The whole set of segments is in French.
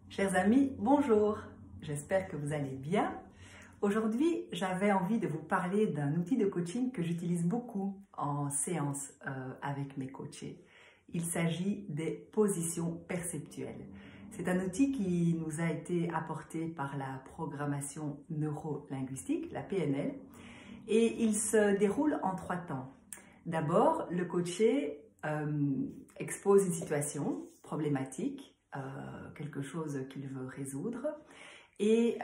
Chers amis, bonjour, j'espère que vous allez bien. Aujourd'hui, j'avais envie de vous parler d'un outil de coaching que j'utilise beaucoup en séance avec mes coachés. Il s'agit des positions perceptuelles. C'est un outil qui nous a été apporté par la programmation neuro-linguistique, la PNL, et il se déroule en 3 temps. D'abord, le coaché expose une situation problématique, quelque chose qu'il veut résoudre, et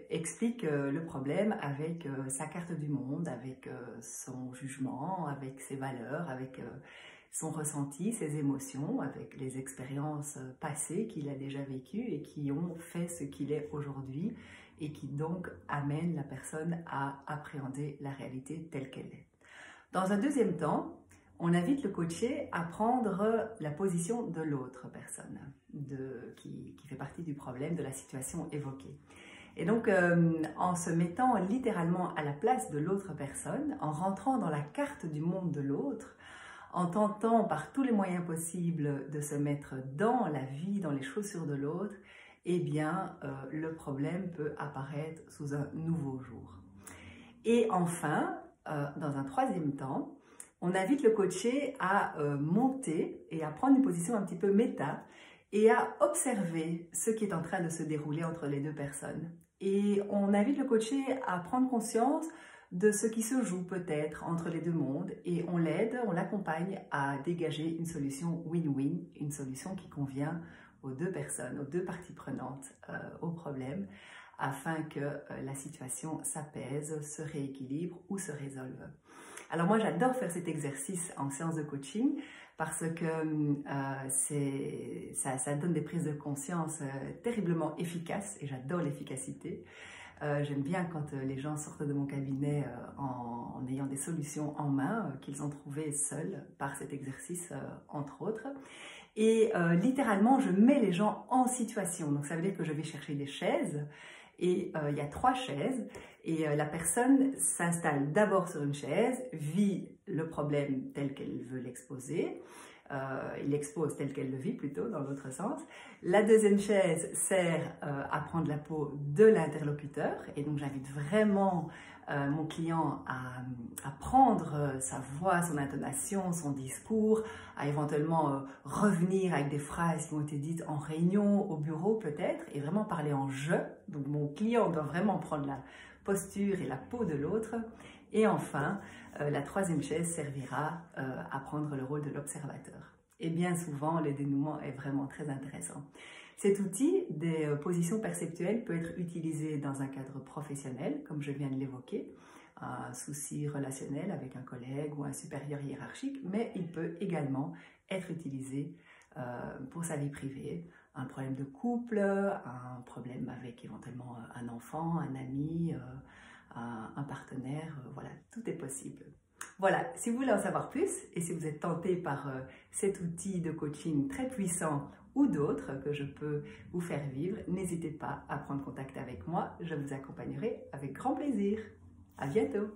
explique le problème avec sa carte du monde, avec son jugement, avec ses valeurs, avec son ressenti, ses émotions, avec les expériences passées qu'il a déjà vécues et qui ont fait ce qu'il est aujourd'hui et qui donc amènent la personne à appréhender la réalité telle qu'elle est. Dans un deuxième temps, on invite le coaché à prendre la position de l'autre personne qui fait partie du problème, de la situation évoquée. Et donc, en se mettant littéralement à la place de l'autre personne, en rentrant dans la carte du monde de l'autre, en tentant par tous les moyens possibles de se mettre dans la vie, dans les chaussures de l'autre, eh bien, le problème peut apparaître sous un nouveau jour. Et enfin, dans un troisième temps, on invite le coaché à monter et à prendre une position un petit peu méta et à observer ce qui est en train de se dérouler entre les deux personnes. Et on invite le coaché à prendre conscience de ce qui se joue peut-être entre les deux mondes et on l'aide, on l'accompagne à dégager une solution win-win, une solution qui convient aux deux personnes, aux deux parties prenantes au problème, afin que la situation s'apaise, se rééquilibre ou se résolve. Alors moi j'adore faire cet exercice en séance de coaching parce que ça donne des prises de conscience terriblement efficaces et j'adore l'efficacité. J'aime bien quand les gens sortent de mon cabinet en ayant des solutions en main qu'ils ont trouvées seuls par cet exercice entre autres. Et littéralement je mets les gens en situation, donc ça veut dire que je vais chercher des chaises. Et il y a 3 chaises et la personne s'installe d'abord sur une chaise, vit le problème tel qu'elle veut l'exposer, il l'expose tel qu'elle le vit plutôt dans l'autre sens. La deuxième chaise sert à prendre la peau de l'interlocuteur et donc j'invite vraiment mon client à prendre sa voix, son intonation, son discours, à éventuellement revenir avec des phrases qui ont été dites en réunion, au bureau peut-être, et vraiment parler en je. Donc mon client doit vraiment prendre la posture et la peau de l'autre. Et enfin, la troisième chaise servira à prendre le rôle de l'observateur. Et bien souvent, le dénouement est vraiment très intéressant. Cet outil des positions perceptuelles peut être utilisé dans un cadre professionnel, comme je viens de l'évoquer, un souci relationnel avec un collègue ou un supérieur hiérarchique, mais il peut également être utilisé pour sa vie privée, un problème de couple, un problème avec éventuellement un enfant, un ami, un partenaire, voilà, tout est possible. Voilà, si vous voulez en savoir plus et si vous êtes tenté par cet outil de coaching très puissant ou d'autres que je peux vous faire vivre, n'hésitez pas à prendre contact avec moi, je vous accompagnerai avec grand plaisir. À bientôt!